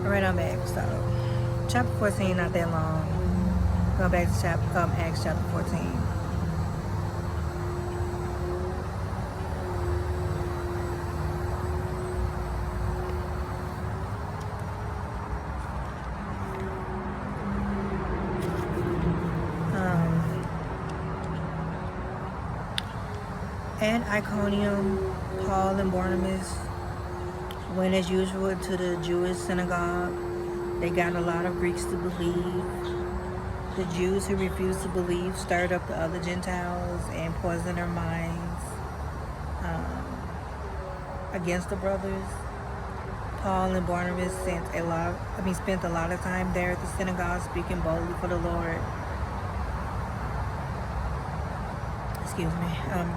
Alright, I'm back. So, chapter 14, not that long. Go back to Acts chapter 14. At Iconium, Paul and Barnabas went as usual to the Jewish synagogue. They got a lot of Greeks to believe. The Jews who refused to believe stirred up the other Gentiles and poisoned their minds against the brothers. Paul and Barnabas spent a lot of time there at the synagogue speaking boldly for the Lord.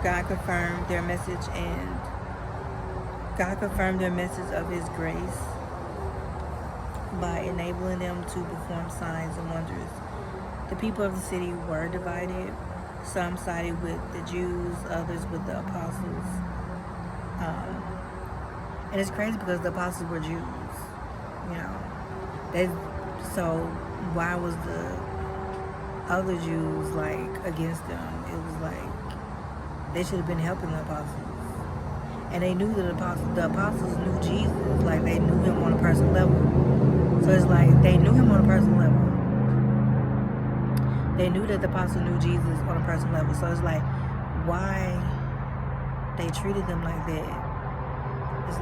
God confirmed their message of His grace by enabling them to perform signs and wonders. The people of the city were divided. Some sided with the Jews, others with the apostles. And it's crazy because the apostles were Jews, So why was the other Jews against them? It was they should have been helping the apostles. And they knew that the apostles knew Jesus. They knew Him on a personal level. So it's they knew Him on a personal level. They knew that the apostles knew Jesus on a personal level. So it's why they treated them like that? It's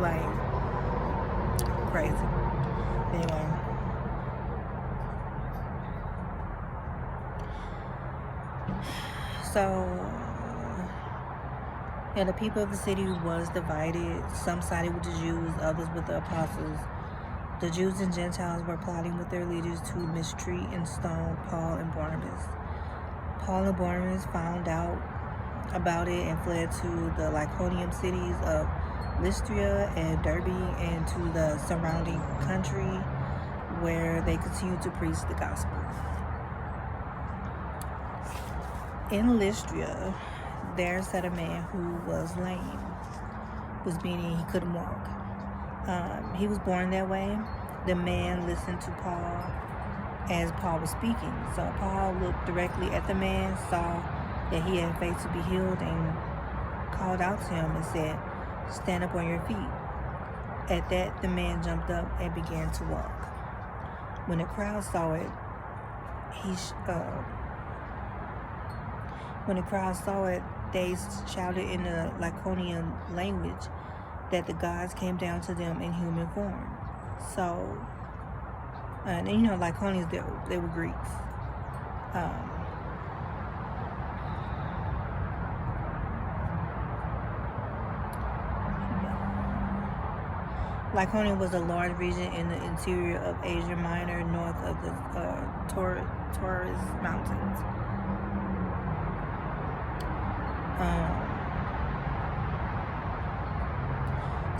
crazy. Anyway. So, the people of the city was divided. Some sided with the Jews, others with the apostles. The Jews and Gentiles were plotting with their leaders to mistreat and stone Paul and Barnabas. Paul and Barnabas found out about it and fled to the Lycaonian cities of Lystra and Derbe and to the surrounding country, where they continued to preach the gospel. In Lystra, there sat a man who was lame, meaning he couldn't walk. He was born that way. The man listened to Paul as Paul was speaking. So Paul looked directly at the man, saw that he had faith to be healed, and called out to him and said, "Stand up on your feet." At that, the man jumped up and began to walk. When the crowd saw it, they shouted in the Lycaonian language that the gods came down to them in human form. So, and Lycaonians, they were Greeks. Lycaonia was a large region in the interior of Asia Minor, north of the Taurus Mountains.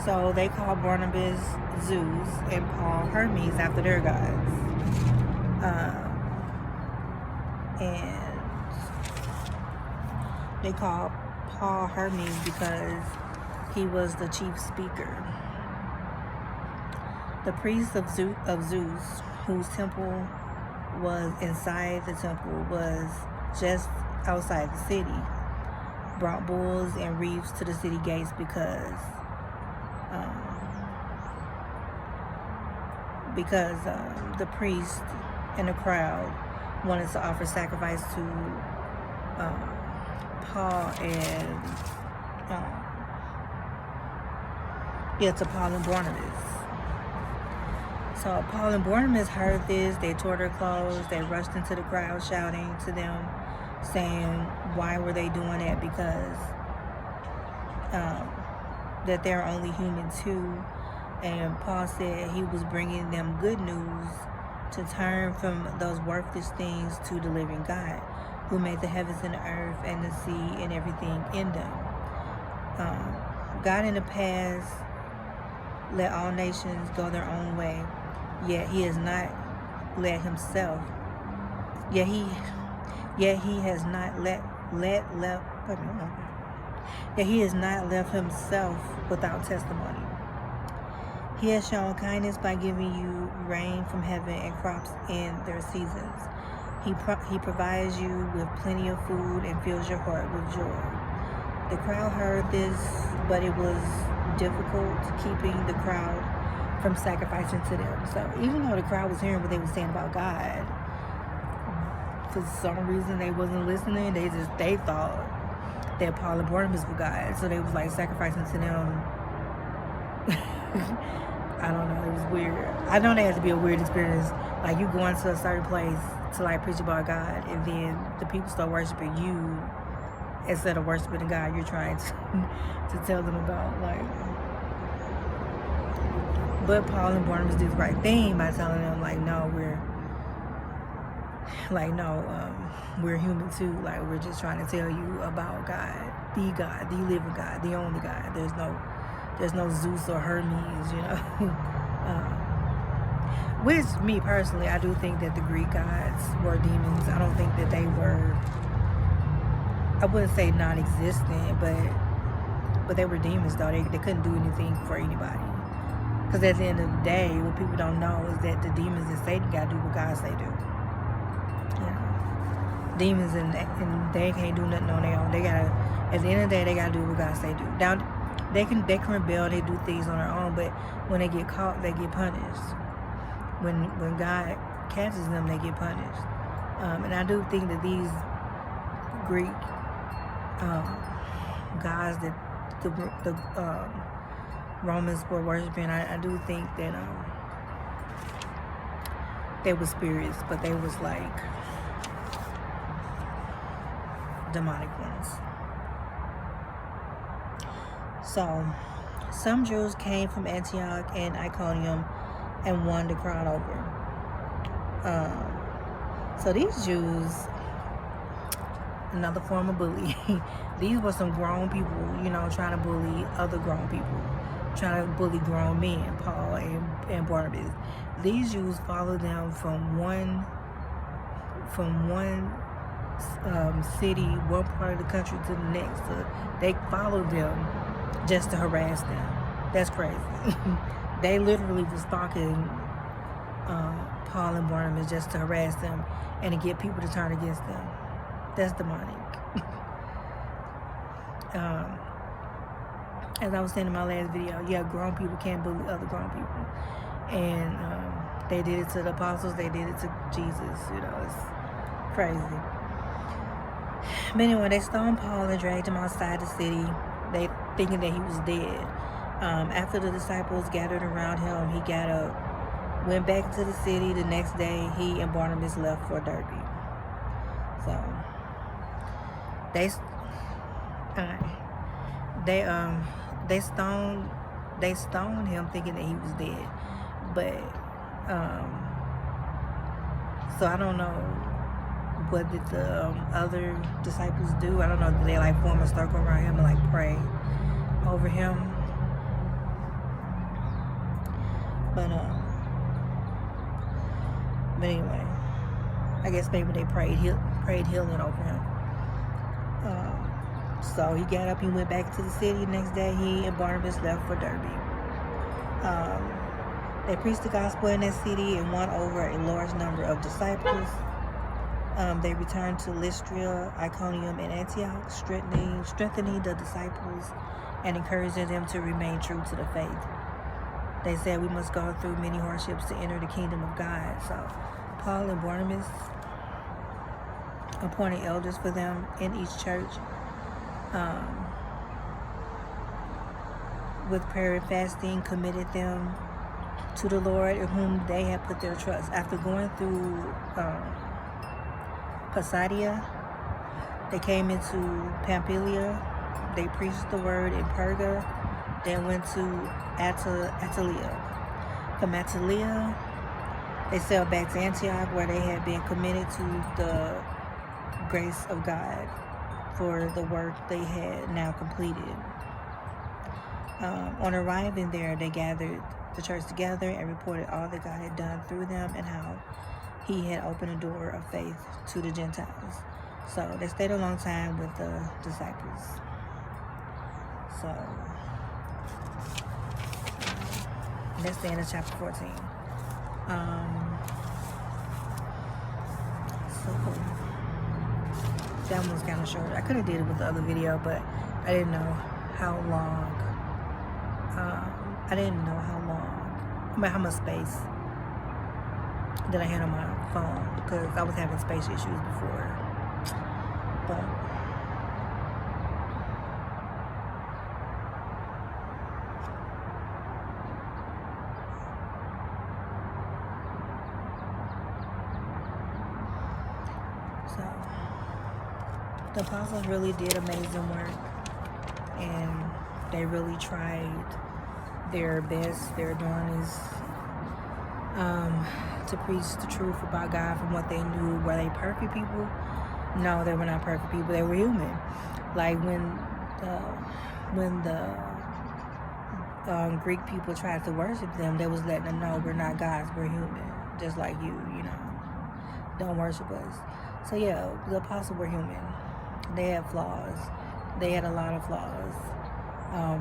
So they called Barnabas Zeus and Paul Hermes after their gods. And they called Paul Hermes because he was the chief speaker. The priest of Zeus, whose temple was inside the temple, was just outside the city, brought bulls and wreaths to the city gates because the priest and the crowd wanted to offer sacrifice to Paul and Barnabas. So Paul and Barnabas heard this. They tore their clothes. They rushed into the crowd, shouting to them, saying, why were they doing that? Because that they're only human too. And Paul said he was bringing them good news to turn from those worthless things to the living God, who made the heavens and the earth and the sea and everything in them. God in the past let all nations go their own way, yet he has not let himself. Yet he has not left himself without testimony. He has shown kindness by giving you rain from heaven and crops in their seasons. He provides you with plenty of food and fills your heart with joy. The crowd heard this, but it was difficult keeping the crowd from sacrificing to them. So even though the crowd was hearing what they were saying about God, for some reason they wasn't listening. They thought that Paul and Barnabas were God, so they was like sacrificing to them. I don't know, it was weird. I know that had to be a weird experience. Like, you going to a certain place to like preach about God, and then the people start worshiping you instead of worshiping the God you're trying to tell them about. Like, but Paul and Barnabas did the right thing by telling them, like, no, we're human too. Like, we're just trying to tell you about God, the living God, the only God. There's no Zeus or Hermes, you know. Which, me personally, I do think that the Greek gods were demons. I don't think that they were, I wouldn't say non-existent, but they were demons though. They couldn't do anything for anybody. Because at the end of the day, what people don't know is that the demons and Satan got to do what God say do. You know, demons and they can't do nothing on their own. They gotta, at the end of the day, they gotta do what God say do. Now, they can rebel, they do things on their own, but when they get caught, they get punished. When God catches them, they get punished. And I do think that these Greek gods that the Romans were worshiping, I do think that they were spirits, but they was like demonic ones. So, some Jews came from Antioch and Iconium and won the crowd over. So these Jews, another form of bully. These were some grown people, you know, trying to bully other grown people, trying to bully grown men, Paul and Barnabas. These Jews followed them from one city, one part of the country to the next. So they followed them just to harass them. That's crazy. They literally was stalking Paul and Barnabas just to harass them and to get people to turn against them. That's demonic. As I was saying in my last video, yeah, grown people can't bully other grown people. And they did it to the apostles, they did it to Jesus. You know, it's crazy. But anyway, they stoned Paul and dragged him outside the city, they thinking that he was dead. After the disciples gathered around him, he got up, went back to the city. The next day, he and Barnabas left for Derbe. So they stoned him thinking that he was dead. But so I don't know, what did the other disciples do? I don't know, did they like form a circle around him and like pray over him? But anyway, I guess maybe they prayed healing over him. So he got up, he went back to the city. The next day, he and Barnabas left for Derbe. They preached the gospel in that city and won over a large number of disciples. They returned to Lystra, Iconium, and Antioch, strengthening the disciples and encouraging them to remain true to the faith. They said we must go through many hardships to enter the kingdom of God. So Paul and Barnabas appointed elders for them in each church. With prayer and fasting, committed them to the Lord in whom they had put their trust. After going through Pisidia, they came into Pamphylia. They preached the word in Perga, then went to Attalia. From Attalia, they sailed back to Antioch, where they had been committed to the grace of God for the work they had now completed. On arriving there, they gathered the church together and reported all that God had done through them and how he had opened a door of faith to the Gentiles. So they stayed a long time with the disciples. So that's the end of chapter 14. So that one was kind of short. I could have did it with the other video, but I didn't know how long. How much space that I had on my phone, because I was having space issues before. But so the apostles really did amazing work, and they really tried their best. They're doing is to preach the truth about God from what they knew. Were they perfect people? No, they were not perfect people. They were human. Like when the Greek people tried to worship them, they was letting them know we're not gods, we're human, just like you know. Don't worship us. So yeah, the apostles were human. They had flaws. They had a lot of flaws.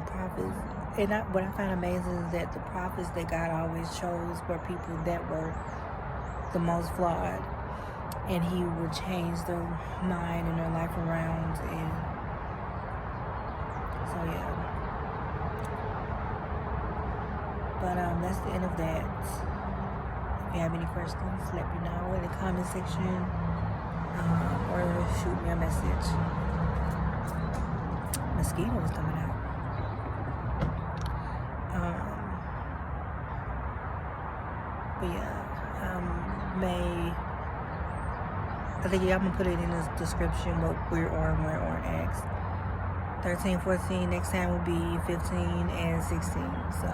Prophets. And what I find amazing is that the prophets that God always chose were people that were the most flawed, and He would change their mind and their life around. And so yeah, but that's the end of that. If you have any questions, let me know in the comment section, or shoot me a message. Mosquitoes coming out. But yeah, I think I'm gonna put it in the description what we're on X. 13, 14, next time will be 15 and 16. So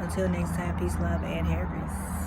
until next time, peace, love, and hair grease.